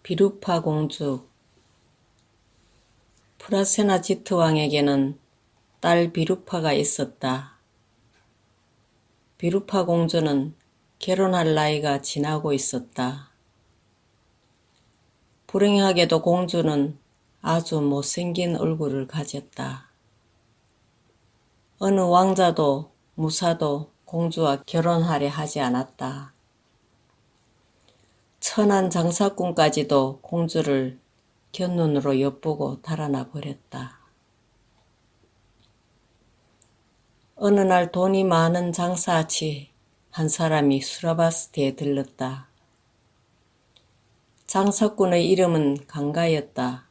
비루파 공주. 프라세나지트 왕에게는 딸 비루파가 있었다. 비루파 공주는 결혼할 나이가 지나고 있었다. 불행하게도 공주는 아주 못생긴 얼굴을 가졌다. 어느 왕자도 무사도 공주와 결혼하려 하지 않았다. 천한 장사꾼까지도 공주를 곁눈으로 엿보고 달아나 버렸다. 어느 날 돈이 많은 장사아치 한 사람이 수라바스트에 들렀다. 장사꾼의 이름은 강가였다.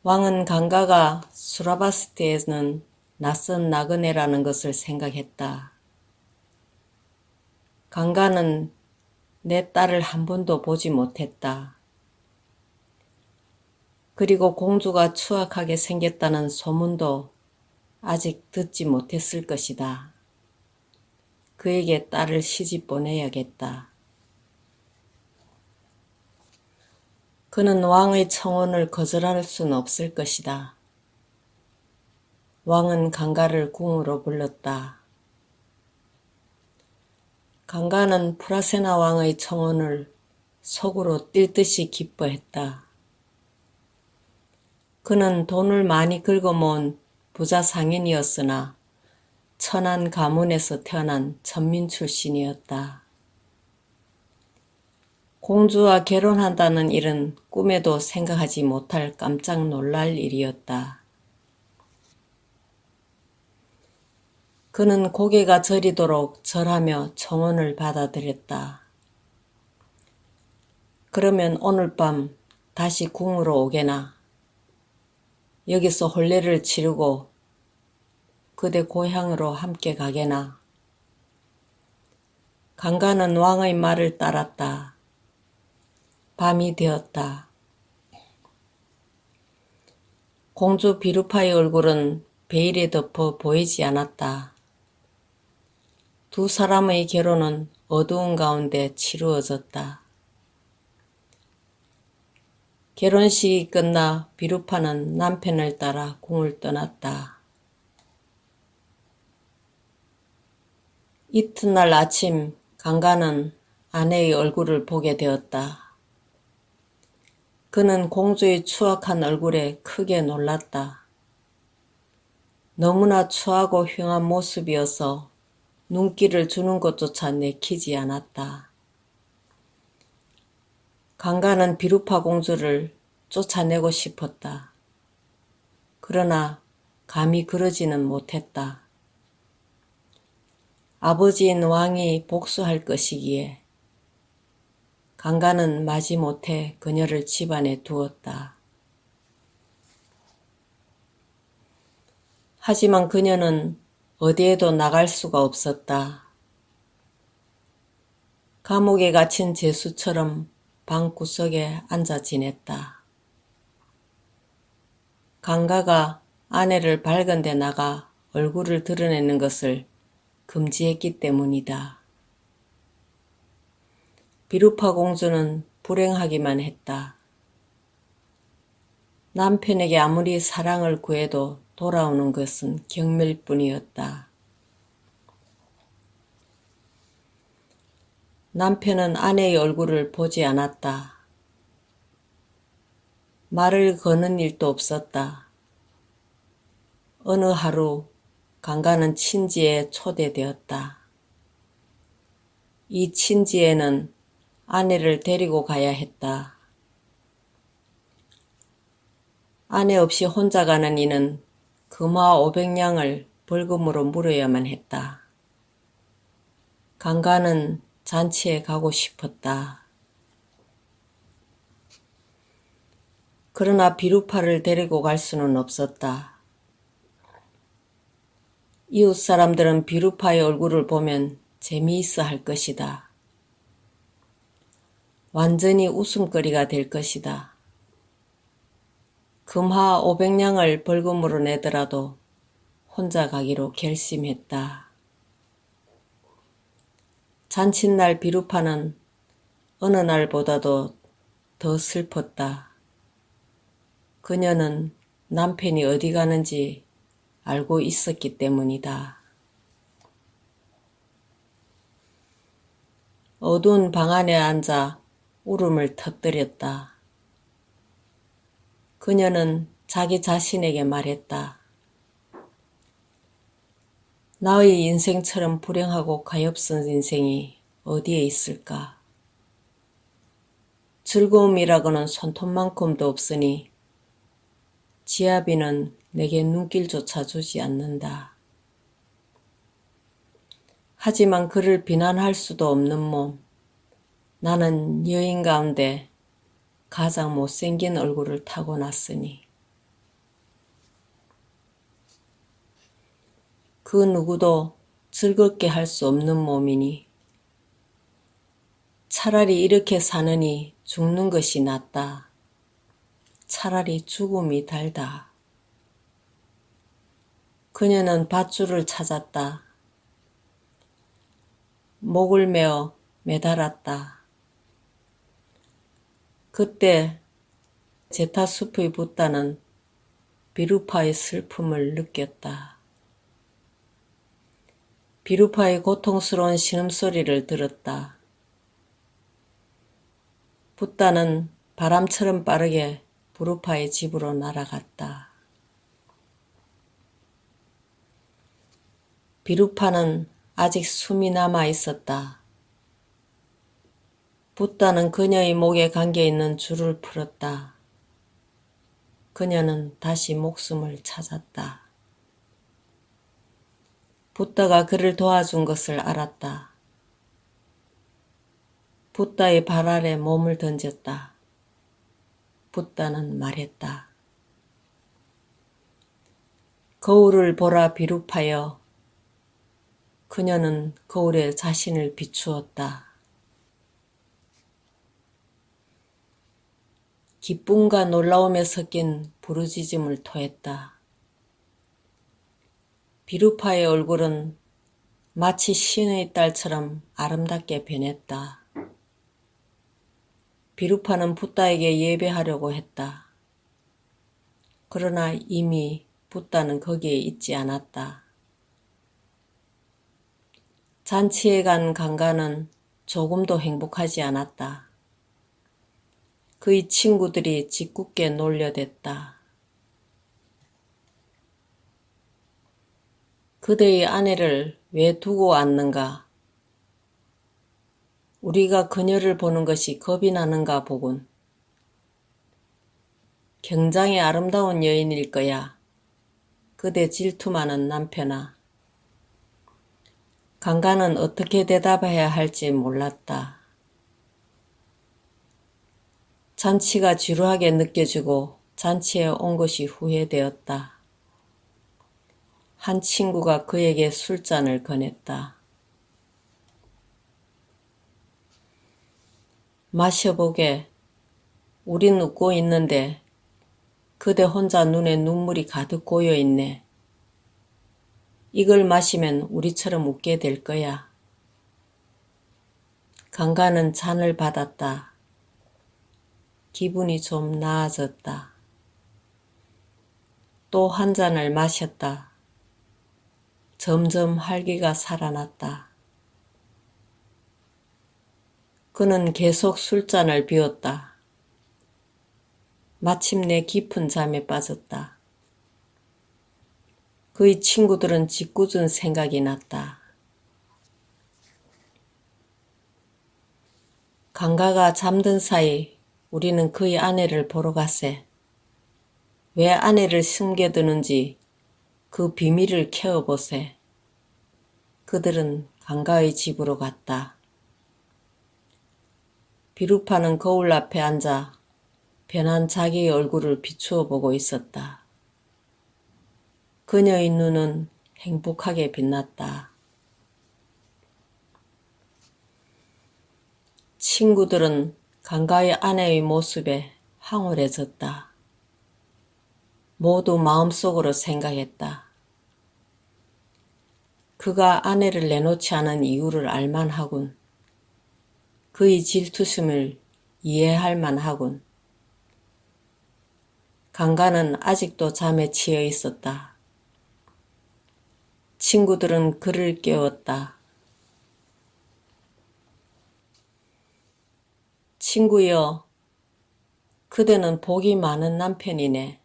왕은 강가가 수라바스트에는 낯선 나그네라는 것을 생각했다. 강가는 내 딸을 한 번도 보지 못했다. 그리고 공주가 추악하게 생겼다는 소문도 아직 듣지 못했을 것이다. 그에게 딸을 시집 보내야겠다. 그는 왕의 청혼을 거절할 수는 없을 것이다. 왕은 강가를 궁으로 불렀다. 강가는 프라세나 왕의 청혼을 속으로 뛸 듯이 기뻐했다. 그는 돈을 많이 긁어모은 부자 상인이었으나 천한 가문에서 태어난 천민 출신이었다. 공주와 결혼한다는 일은 꿈에도 생각하지 못할 깜짝 놀랄 일이었다. 그는 고개가 저리도록 절하며 청혼을 받아들였다. 그러면 오늘 밤 다시 궁으로 오게나. 여기서 혼례를 치르고 그대 고향으로 함께 가게나. 강가는 왕의 말을 따랐다. 밤이 되었다. 공주 비루파의 얼굴은 베일에 덮어 보이지 않았다. 두 사람의 결혼은 어두운 가운데 치루어졌다. 결혼식이 끝나 비루파는 남편을 따라 궁을 떠났다. 이튿날 아침 강가는 아내의 얼굴을 보게 되었다. 그는 공주의 추악한 얼굴에 크게 놀랐다. 너무나 추하고 흉한 모습이어서 눈길을 주는 것조차 내키지 않았다. 강가는 비루파 공주를 쫓아내고 싶었다. 그러나 감히 그러지는 못했다. 아버지인 왕이 복수할 것이기에 강가는 마지못해 그녀를 집안에 두었다. 하지만 그녀는 어디에도 나갈 수가 없었다. 감옥에 갇힌 죄수처럼 방구석에 앉아 지냈다. 강가가 아내를 밝은 데 나가 얼굴을 드러내는 것을 금지했기 때문이다. 비루파 공주는 불행하기만 했다. 남편에게 아무리 사랑을 구해도 돌아오는 것은 경멸뿐이었다. 남편은 아내의 얼굴을 보지 않았다. 말을 거는 일도 없었다. 어느 하루 강가는 친지에 초대되었다. 이 친지에는 아내를 데리고 가야 했다. 아내 없이 혼자 가는 이는 금화 500냥을 벌금으로 물어야만 했다. 강가는 잔치에 가고 싶었다. 그러나 비루파를 데리고 갈 수는 없었다. 이웃 사람들은 비루파의 얼굴을 보면 재미있어 할 것이다. 완전히 웃음거리가 될 것이다. 금화 500냥을 벌금으로 내더라도 혼자 가기로 결심했다. 잔칫날 비루파는 어느 날보다도 더 슬펐다. 그녀는 남편이 어디 가는지 알고 있었기 때문이다. 어두운 방 안에 앉아 울음을 터뜨렸다. 그녀는 자기 자신에게 말했다. 나의 인생처럼 불행하고 가엾은 인생이 어디에 있을까? 즐거움이라고는 손톱만큼도 없으니 지아비는 내게 눈길조차 주지 않는다. 하지만 그를 비난할 수도 없는 몸, 나는 여인 가운데 가장 못생긴 얼굴을 타고났으니 그 누구도 즐겁게 할 수 없는 몸이니 차라리 이렇게 사느니 죽는 것이 낫다. 차라리 죽음이 달다. 그녀는 밧줄을 찾았다. 목을 메어 매달았다. 그때 제타숲의 붓다는 비루파의 슬픔을 느꼈다. 비루파의 고통스러운 신음소리를 들었다. 붓다는 바람처럼 빠르게 비루파의 집으로 날아갔다. 비루파는 아직 숨이 남아 있었다. 붓다는 그녀의 목에 감겨있는 줄을 풀었다. 그녀는 다시 목숨을 찾았다. 붓다가 그를 도와준 것을 알았다. 붓다의 발 아래 몸을 던졌다. 붓다는 말했다. 거울을 보라 비루파여. 그녀는 거울에 자신을 비추었다. 기쁨과 놀라움에 섞인 부르짖음을 토했다. 비루파의 얼굴은 마치 신의 딸처럼 아름답게 변했다. 비루파는 붓다에게 예배하려고 했다. 그러나 이미 붓다는 거기에 있지 않았다. 잔치에 간 강가는 조금도 행복하지 않았다. 그의 친구들이 짓궂게 놀려댔다. 그대의 아내를 왜 두고 왔는가? 우리가 그녀를 보는 것이 겁이 나는가 보군. 굉장히 아름다운 여인일 거야. 그대 질투 많은 남편아. 강가는 어떻게 대답해야 할지 몰랐다. 잔치가 지루하게 느껴지고 잔치에 온 것이 후회되었다. 한 친구가 그에게 술잔을 건넸다. 마셔보게. 우린 웃고 있는데 그대 혼자 눈에 눈물이 가득 고여있네. 이걸 마시면 우리처럼 웃게 될 거야. 강가는 잔을 받았다. 기분이 좀 나아졌다. 또 한 잔을 마셨다. 점점 활기가 살아났다. 그는 계속 술잔을 비웠다. 마침내 깊은 잠에 빠졌다. 그의 친구들은 짓궂은 생각이 났다. 강가가 잠든 사이 우리는 그의 아내를 보러 갔세. 왜 아내를 숨겨두는지 그 비밀을 캐어보세. 그들은 강가의 집으로 갔다. 비루파는 거울 앞에 앉아 변한 자기의 얼굴을 비추어 보고 있었다. 그녀의 눈은 행복하게 빛났다. 친구들은 강가의 아내의 모습에 황홀해졌다. 모두 마음속으로 생각했다. 그가 아내를 내놓지 않은 이유를 알만하군. 그의 질투심을 이해할 만하군. 강가는 아직도 잠에 치여 있었다. 친구들은 그를 깨웠다. 친구여, 그대는 복이 많은 남편이네.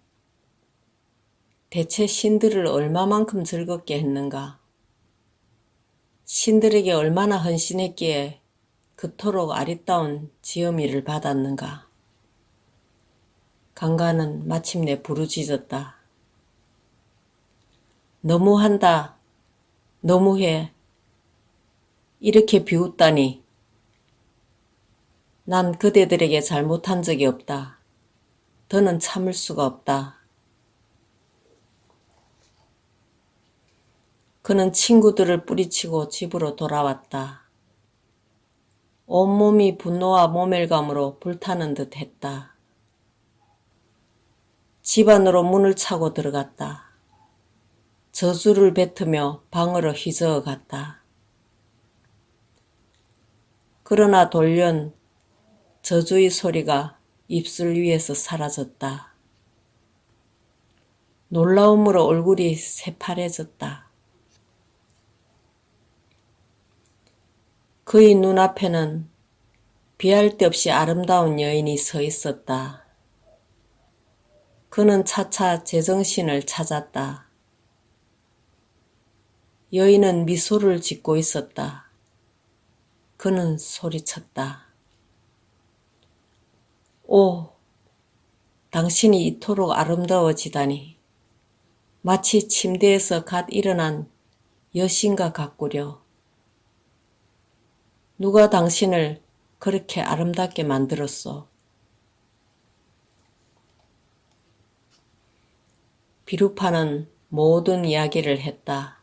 대체 신들을 얼마만큼 즐겁게 했는가? 신들에게 얼마나 헌신했기에 그토록 아리따운 지엄이를 받았는가? 강가는 마침내 부르짖었다. 너무한다. 너무해. 이렇게 비웃다니. 난 그대들에게 잘못한 적이 없다. 더는 참을 수가 없다. 그는 친구들을 뿌리치고 집으로 돌아왔다. 온몸이 분노와 모멸감으로 불타는 듯 했다. 집 안으로 문을 차고 들어갔다. 저주를 뱉으며 방으로 휘저어 갔다. 그러나 돌연 저주의 소리가 입술 위에서 사라졌다. 놀라움으로 얼굴이 새파래졌다. 그의 눈앞에는 비할 데 없이 아름다운 여인이 서 있었다. 그는 차차 제정신을 찾았다. 여인은 미소를 짓고 있었다. 그는 소리쳤다. 오, 당신이 이토록 아름다워지다니. 마치 침대에서 갓 일어난 여신과 같구려. 누가 당신을 그렇게 아름답게 만들었소? 비루파는 모든 이야기를 했다.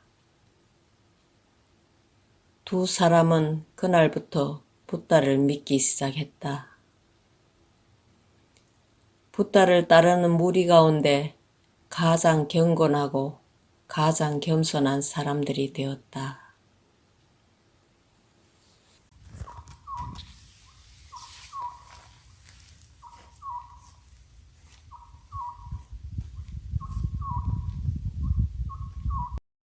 두 사람은 그날부터 붓다를 믿기 시작했다. 붓다를 따르는 무리 가운데 가장 경건하고 가장 겸손한 사람들이 되었다.